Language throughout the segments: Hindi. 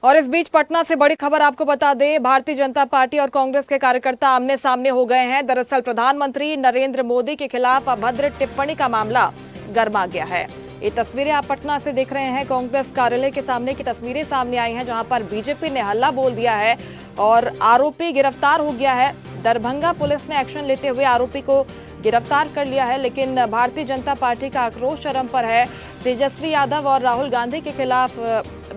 और इस बीच पटना से बड़ी खबर आपको बता दें, भारतीय जनता पार्टी और कांग्रेस के कार्यकर्ता आमने सामने हो गए हैं। दरअसल प्रधानमंत्री नरेंद्र मोदी के खिलाफ अभद्र टिप्पणी का मामला गर्मा गया है। ये तस्वीरें आप पटना से देख रहे हैं। कांग्रेस कार्यालय के सामने की तस्वीरें सामने आई हैं, जहां पर बीजेपी ने हल्ला बोल दिया है और आरोपी गिरफ्तार हो गया है। दरभंगा पुलिस ने एक्शन लेते हुए आरोपी को गिरफ्तार कर लिया है, लेकिन भारतीय जनता पार्टी का आक्रोश चरम पर है। तेजस्वी यादव और राहुल गांधी के खिलाफ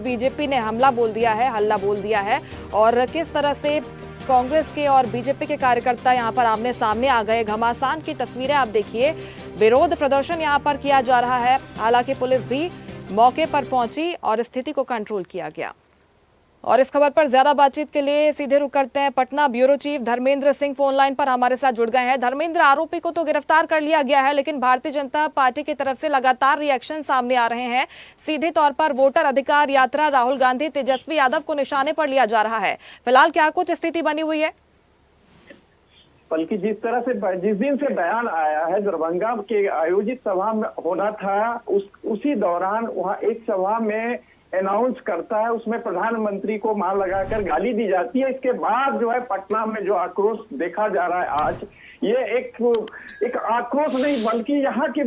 बीजेपी ने हल्ला बोल दिया है और किस तरह से कांग्रेस के और बीजेपी के कार्यकर्ता यहां पर आमने सामने आ गए। घमासान की तस्वीरें आप देखिए। विरोध प्रदर्शन यहां पर किया जा रहा है, हालांकि पुलिस भी मौके पर पहुंची और स्थिति को कंट्रोल किया गया। और इस खबर पर ज्यादा बातचीत के लिए सीधे रुक करते हैं। Patna bureau chief Dharmendra Singh phone line पर हमारे साथ जुड़ गए हैं। धर्मेंद्र, आरोपी को तो गिरफ्तार कर लिया गया है, लेकिन भारतीय जनता पार्टी की तरफ से लगातार रिएक्शन सामने आ रहे हैं। सीधे तौर पर वोटर अधिकार यात्रा राहुल गांधी, तेजस्वी यादव को निशाने पर लिया जा रहा है। फिलहाल क्या कुछ स्थिति बनी हुई है? बल्कि जिस दिन से बयान आया है, दरभंगा के आयोजित सभा में होना था, उसी दौरान वहाँ एक सभा में अनाउंस करता है, उसमें प्रधानमंत्री को मार लगाकर गाली दी जाती है। इसके बाद जो है पटना में जो आक्रोश देखा जा रहा है आज, ये एक आक्रोश नहीं बल्कि यहाँ के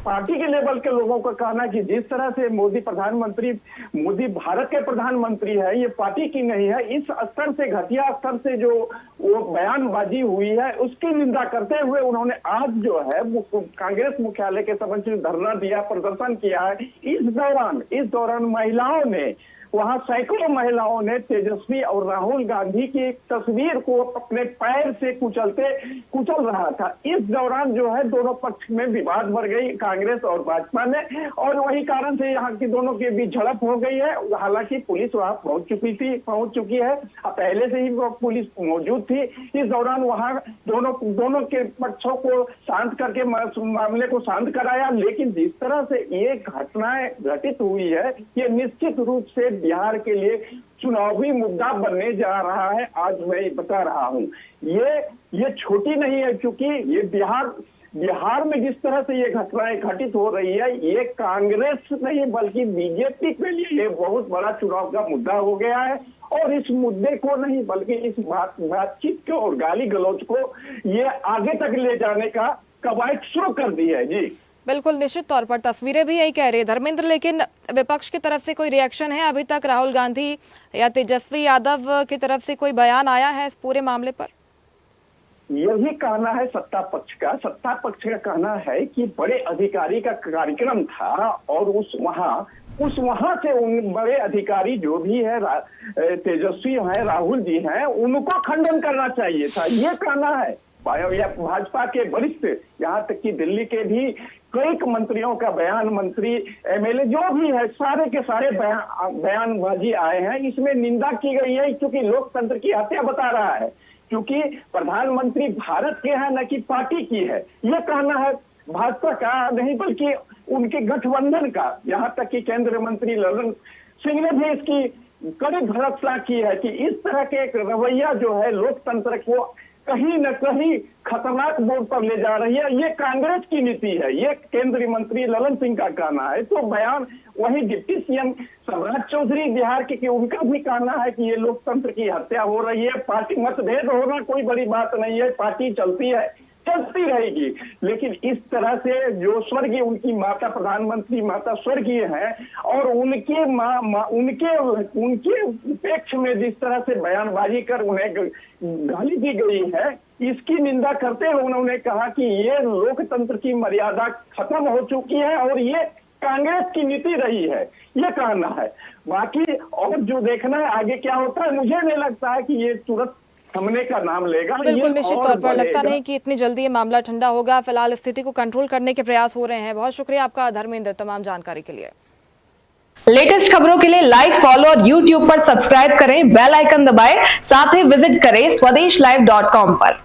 पार्टी के लेवल के लोगों का कहना कि जिस तरह से मोदी भारत के प्रधानमंत्री है, ये पार्टी की नहीं है। इस स्तर से, घटिया स्तर से जो वो बयानबाजी हुई है, उसकी निंदा करते हुए उन्होंने आज जो है कांग्रेस मुख्यालय के समक्ष धरना दिया, प्रदर्शन किया है। इस दौरान महिलाओं ने, वहां सैकड़ों महिलाओं ने तेजस्वी और राहुल गांधी की एक तस्वीर को अपने पैर से कुचल रहा था। इस दौरान जो है दोनों पक्ष में विवाद बढ़ गई, कांग्रेस और भाजपा ने, और वही कारण से यहाँ की दोनों के बीच झड़प हो गई है। हालांकि पुलिस वहां पहुंच चुकी है, पहले से ही वो पुलिस मौजूद थी। इस दौरान वहां दोनों के पक्षों को शांत करके मामले को शांत कराया। लेकिन जिस तरह से ये घटनाएं घटित हुई है, ये निश्चित रूप से बिहार के लिए चुनावी मुद्दा बनने जा रहा है। आज मैं बता रहा हूं, ये छोटी नहीं है, क्योंकि ये बिहार में जिस तरह से ये घटनाएं घटित हो रही है, ये कांग्रेस नहीं बल्कि बीजेपी के लिए ये बहुत बड़ा चुनाव का मुद्दा हो गया है। और इस मुद्दे को नहीं बल्कि इस बातचीत को और गाली गलौज को ये आगे तक ले जाने का कवायद शुरू कर दी है। जी बिल्कुल, निश्चित तौर पर तस्वीरें भी यही कह रही है धर्मेंद्र, लेकिन विपक्ष की तरफ से कोई रिएक्शन है अभी तक? राहुल गांधी या तेजस्वी यादव की तरफ से कोई बयान आया है इस पूरे मामले पर? यही कहना है सत्ता पक्ष का कहना है कि बड़े अधिकारी का कार्यक्रम था और उस वहां से उन बड़े अधिकारी जो भी है, तेजस्वी हैं, राहुल जी हैं, उनको खंडन करना चाहिए था, ये कहना है। भाजपा के वरिष्ठ, यहाँ तक कि दिल्ली के भी कई मंत्रियों का बयान, मंत्री, एमएलए जो भी है, सारे के सारे बयानबाजी आए हैं। इसमें निंदा की गई है क्योंकि लोकतंत्र की हत्या बता रहा है, क्योंकि प्रधानमंत्री भारत के हैं न कि पार्टी की है। ये कहना है भाजपा का नहीं बल्कि उनके गठबंधन का। यहाँ तक कि केंद्रीय मंत्री ललन सिंह ने भी इसकी कड़ी भर्त्सना की है कि इस तरह के एक रवैया जो है लोकतंत्र को कहीं न कहीं खतरनाक मोड़ पर ले जा रही है। ये कांग्रेस की नीति है, ये केंद्रीय मंत्री ललन सिंह का कहना है। तो बयान वही डिप्टी सीएम सम्राट चौधरी बिहार के, उनका भी कहना है कि ये लोकतंत्र की हत्या हो रही है। पार्टी मतभेद होना कोई बड़ी बात नहीं है, पार्टी चलती रहेगी। लेकिन इस तरह से जो स्वर्गीय उनकी माता, प्रधानमंत्री माता स्वर्गीय हैं, और उनके उपेक्ष में जिस तरह से बयानबाजी कर उन्हें गाली दी गई है, इसकी निंदा करते हुए उन्होंने कहा कि ये लोकतंत्र की मर्यादा खत्म हो चुकी है और ये कांग्रेस की नीति रही है, ये कहना है। बाकी और जो देखना है आगे क्या होता है, मुझे नहीं लगता है कि ये तुरंत थमने का नाम लेगा। बिल्कुल, निश्चित तौर पर लगता नहीं कि इतनी जल्दी ये मामला ठंडा होगा। फिलहाल स्थिति को कंट्रोल करने के प्रयास हो रहे हैं। बहुत शुक्रिया आपका धर्मेंद्र, तमाम जानकारी के लिए। लेटेस्ट खबरों के लिए लाइक, फॉलो और यूट्यूब पर सब्सक्राइब करें, बेल आइकन दबाएं, साथ ही विजिट करें swedeshlive.com पर।